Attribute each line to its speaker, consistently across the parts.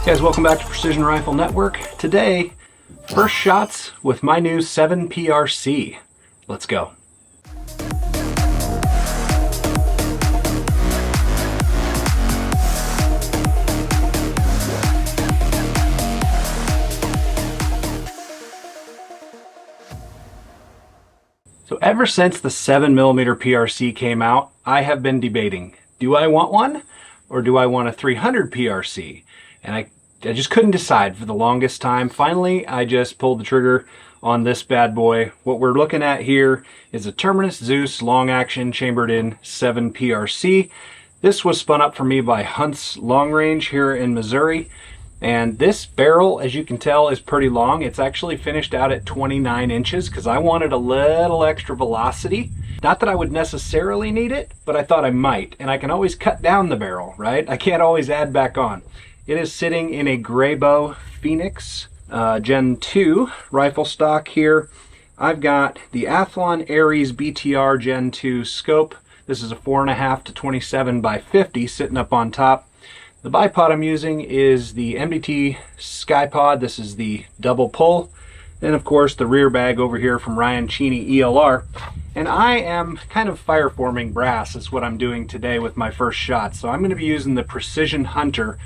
Speaker 1: Guys, welcome back to Precision Rifle Network. Today, first shots with my new 7 PRC. Let's go. So ever since the 7mm PRC came out, I have been debating, do I want one or do I want a 300 PRC? And I just couldn't decide for the longest time. Finally, I just pulled the trigger on this bad boy. What we're looking at here is a Terminus Zeus long action chambered in 7 PRC. This was spun up for me by Hunt's Long Range here in Missouri. And this barrel, as you can tell, is pretty long. It's actually finished out at 29 inches because I wanted a little extra velocity. Not that I would necessarily need it, but I thought I might. And I can always cut down the barrel, right? I can't always add back on. It is sitting in a grayboe Phoenix Gen 2 rifle stock here. I've got the Athlon Aries BTR Gen 2 scope. This is a 4.5 to 27 by 50 sitting up on top. The bipod I'm using is the MDT Skypod. This is the double pull. And of course the rear bag over here from Ryan Cheney ELR. And I am kind of fire forming brass is what I'm doing today with my first shot. So I'm going to be using the Precision Hunter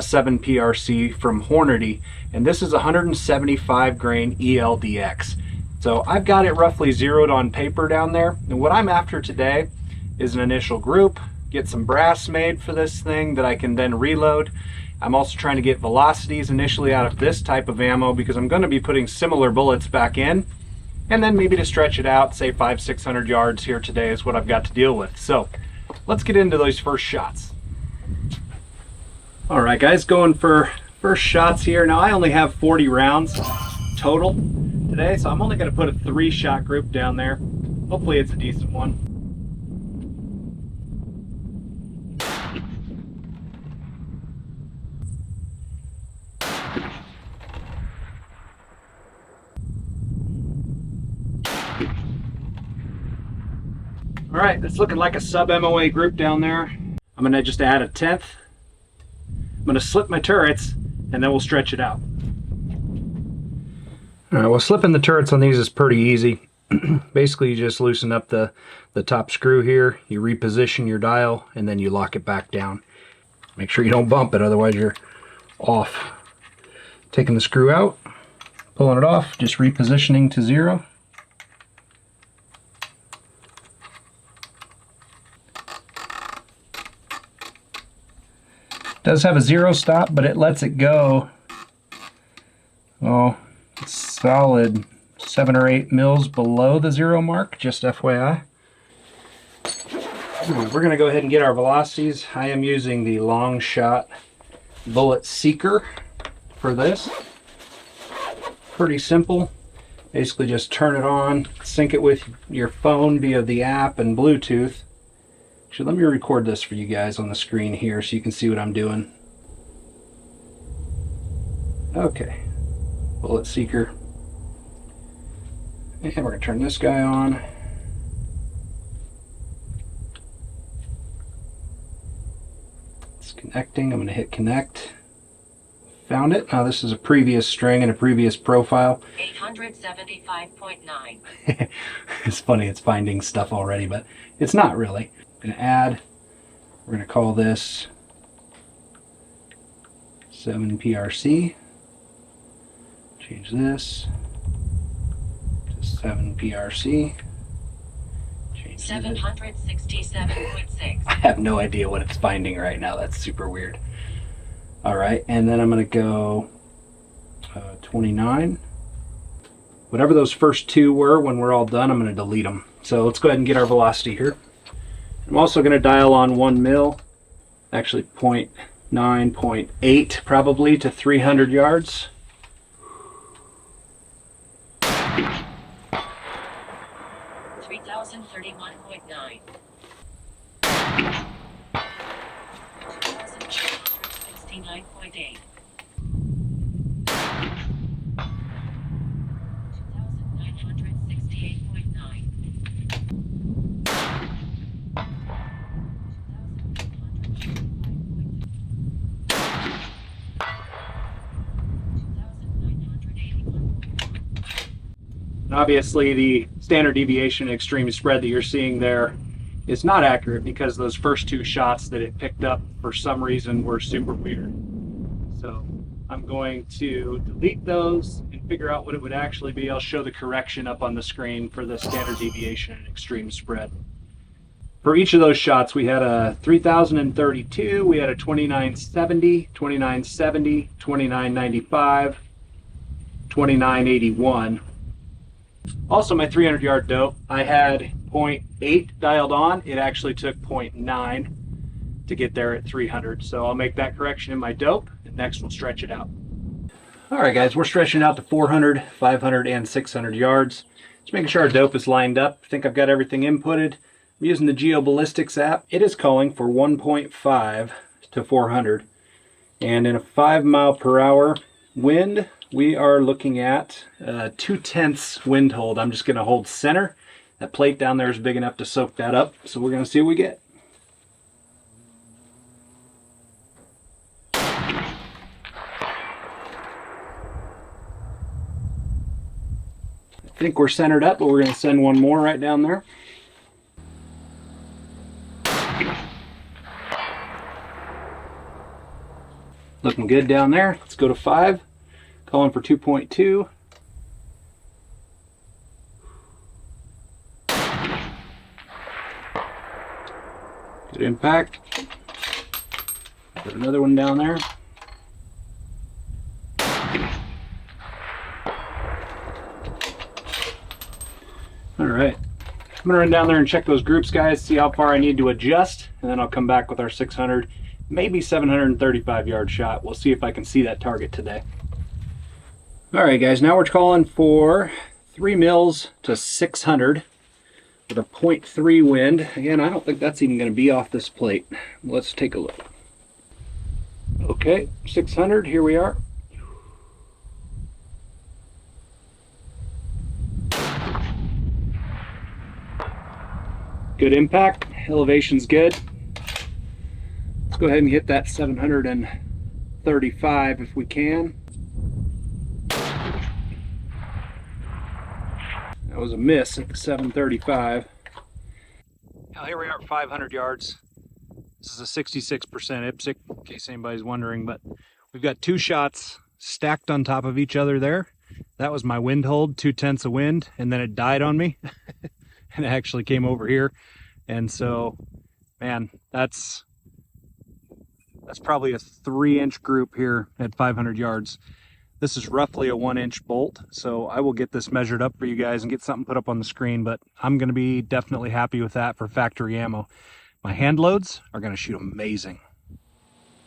Speaker 1: 7 PRC from Hornady, and this is 175 grain ELDX. So I've got it roughly zeroed on paper down there, and what I'm after today is an initial group, get some brass made for this thing that I can then reload. I'm also trying to get velocities initially out of this type of ammo because I'm going to be putting similar bullets back in, and then maybe to stretch it out, say 500-600 yards here today is what I've got to deal with. So let's get into those first shots. All right, guys, going for first shots here. Now I only have 40 rounds total today, so I'm only going to put a 3-shot group down there. Hopefully it's a decent one. All right, it's looking like a sub MOA group down there. I'm going to just add a 10th. I'm going to slip my turrets and then we'll stretch it out. All right, well, slipping the turrets on these is pretty easy. Basically, you just loosen up the top screw here, you reposition your dial, and then you lock it back down. Make sure you don't bump it, otherwise you're off. Taking the screw out, pulling it off, just repositioning to 0. Does have a 0 stop, but it lets it go, oh, it's solid 7 or 8 mils below the 0 mark, just FYI. We're going to go ahead and get our velocities. I am using the long shot bullet seeker for this. Pretty simple. Basically just turn it on, sync it with your phone via the app and Bluetooth. Actually, let me record this for you guys on the screen here so you can see what I'm doing. Okay, bullet seeker. And we're going to turn this guy on. It's connecting. I'm going to hit connect. Found it. Now this is a previous string and a previous profile.
Speaker 2: 875.9.
Speaker 1: It's funny, it's finding stuff already, but it's not really. I'm going to add, we're going to call this 7 PRC. Change this to 7 PRC. Change
Speaker 2: 767.6.
Speaker 1: I have no idea what it's finding right now. That's super weird. All right, and then I'm going to go 29. Whatever those first two were, when we're all done, I'm going to delete them. So let's go ahead and get our velocity here. I'm also going to dial on 1 mil, actually 0.9, 0.8 probably to 300 yards.
Speaker 2: $3,031.9. 2,969.8. 2,968.9.
Speaker 1: Obviously, the standard deviation and extreme spread that you're seeing there is not accurate because those first two shots that it picked up for some reason were super weird. So I'm going to delete those and figure out what it would actually be. I'll show the correction up on the screen for the standard deviation and extreme spread. For each of those shots, we had a 3032, we had a 2970, 2970, 2995, 2981. Also, my 300 yard dope, I had 0.8 dialed on. It actually took 0.9 to get there at 300. So I'll make that correction in my dope, and next we'll stretch it out. All right, guys, we're stretching out to 400, 500, and 600 yards. Just making sure our dope is lined up. I think I've got everything inputted. I'm using the GeoBallistics app. It is calling for 1.5 to 400. And in a 5 mile per hour wind, we are looking at 2/10 wind hold. I'm just going to hold center. That plate down there is big enough to soak that up. So we're going to see what we get. I think we're centered up, but we're going to send one more right down there. Looking good down there. Let's go to 5. Calling for 2.2. Good impact. Put another one down there. All right. I'm gonna run down there and check those groups, guys, see how far I need to adjust, and then I'll come back with our 600, maybe 735 yard shot. We'll see if I can see that target today. All right, guys, now we're calling for 3 mils to 600 with a 0.3 wind. Again, I don't think that's even gonna be off this plate. Let's take a look. Okay, 600, here we are. Good impact, elevation's good. Let's go ahead and hit that 735 if we can. That was a miss at the 735. Now here we are at 500 yards. This is a 66% IPSC, in case anybody's wondering, but we've got 2 shots stacked on top of each other there. That was my wind hold, 2/10 of wind, and then it died on me. And it actually came over here. And so, man, that's probably a 3-inch group here at 500 yards. This is roughly a 1-inch bolt, so I will get this measured up for you guys and get something put up on the screen, but I'm going to be definitely happy with that for factory ammo. My hand loads are going to shoot amazing.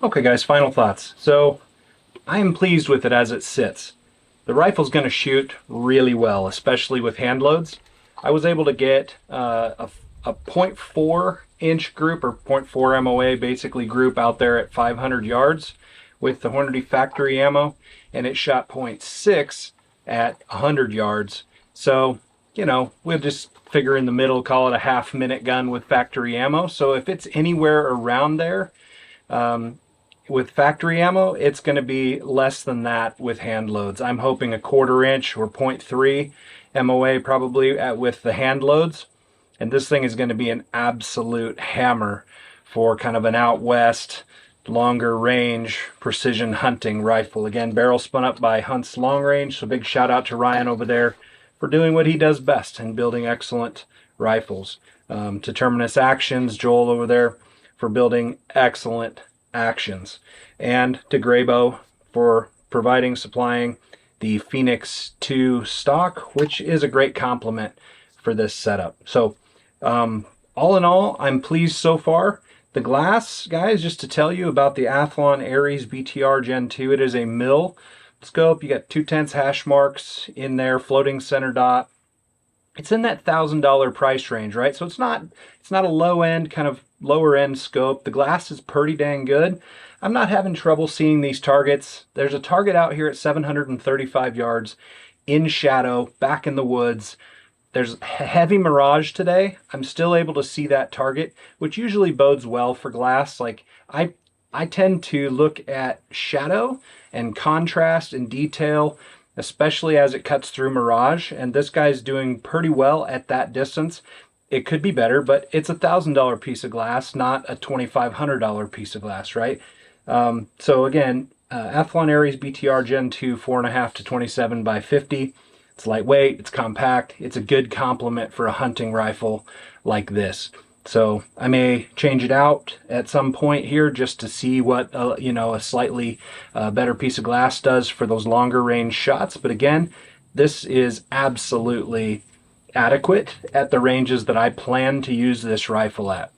Speaker 1: Okay, guys, final thoughts. So I am pleased with it as it sits. The rifle's going to shoot really well, especially with hand loads. I was able to get a 0.4 inch group, or 0.4 MOA basically group, out there at 500 yards with the Hornady factory ammo, and it shot 0.6 at 100 yards. So, you know, we'll just figure in the middle, call it a half-minute gun with factory ammo. So if it's anywhere around there with factory ammo, it's going to be less than that with hand loads. I'm hoping a 1/4 inch or 0.3 MOA probably with the hand loads. And this thing is going to be an absolute hammer for kind of an out west, longer range, precision hunting rifle. Again, barrel spun up by Hunt's Long Range, so big shout out to Ryan over there for doing what he does best and building excellent rifles. To Terminus Actions, Joel over there for building excellent actions. And to Grayboe for supplying the Phoenix 2 stock, which is a great complement for this setup. So all in all, I'm pleased so far. The glass, guys, just to tell you about the Athlon Aries BTR Gen 2, it is a mil scope. You got 2/10 hash marks in there, floating center dot. It's in that $1,000 price range, right? So it's not a low end, kind of lower end scope. The glass is pretty dang good. I'm not having trouble seeing these targets. There's a target out here at 735 yards in shadow, back in the woods. There's heavy mirage today. I'm still able to see that target, which usually bodes well for glass. Like I tend to look at shadow and contrast and detail especially as it cuts through mirage, and this guy's doing pretty well at that distance. It could be better, but it's $1,000 piece of glass, not a $2,500 piece of glass, right? So again, Athlon Aries BTR Gen 2 4.5 to 27 by 50. It's lightweight, it's compact, it's a good complement for a hunting rifle like this. So I may change it out at some point here just to see what a slightly better piece of glass does for those longer range shots. But again, this is absolutely adequate at the ranges that I plan to use this rifle at.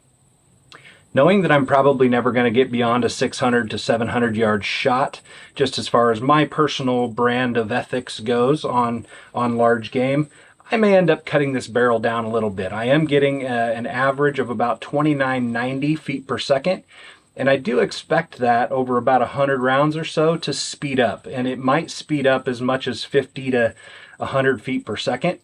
Speaker 1: Knowing that I'm probably never going to get beyond a 600 to 700 yard shot, just as far as my personal brand of ethics goes on large game, I may end up cutting this barrel down a little bit. I am getting an average of about 2990 feet per second, and I do expect that over about 100 rounds or so to speed up, and it might speed up as much as 50 to 100 feet per second.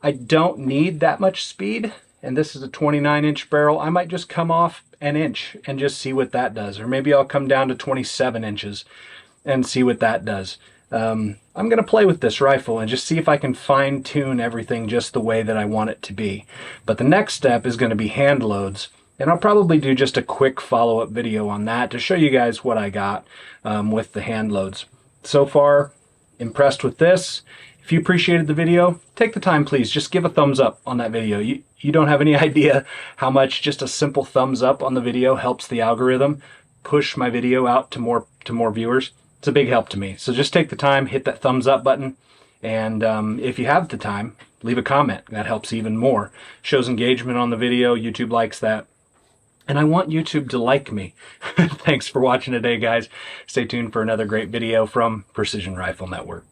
Speaker 1: I don't need that much speed, and this is a 29-inch barrel. I might just come off an inch and just see what that does, or maybe I'll come down to 27 inches and see what that does. I'm going to play with this rifle and just see if I can fine-tune everything just the way that I want it to be. But the next step is going to be hand loads, and I'll probably do just a quick follow-up video on that to show you guys what I got with the hand loads. So far, impressed with this. If you appreciated the video, take the time, please. Just give a thumbs up on that video. You don't have any idea how much just a simple thumbs up on the video helps the algorithm push my video out to more viewers. It's a big help to me. So just take the time, hit that thumbs up button, and if you have the time, leave a comment. That helps even more. Shows engagement on the video. YouTube likes that. And I want YouTube to like me. Thanks for watching today, guys. Stay tuned for another great video from Precision Rifle Network.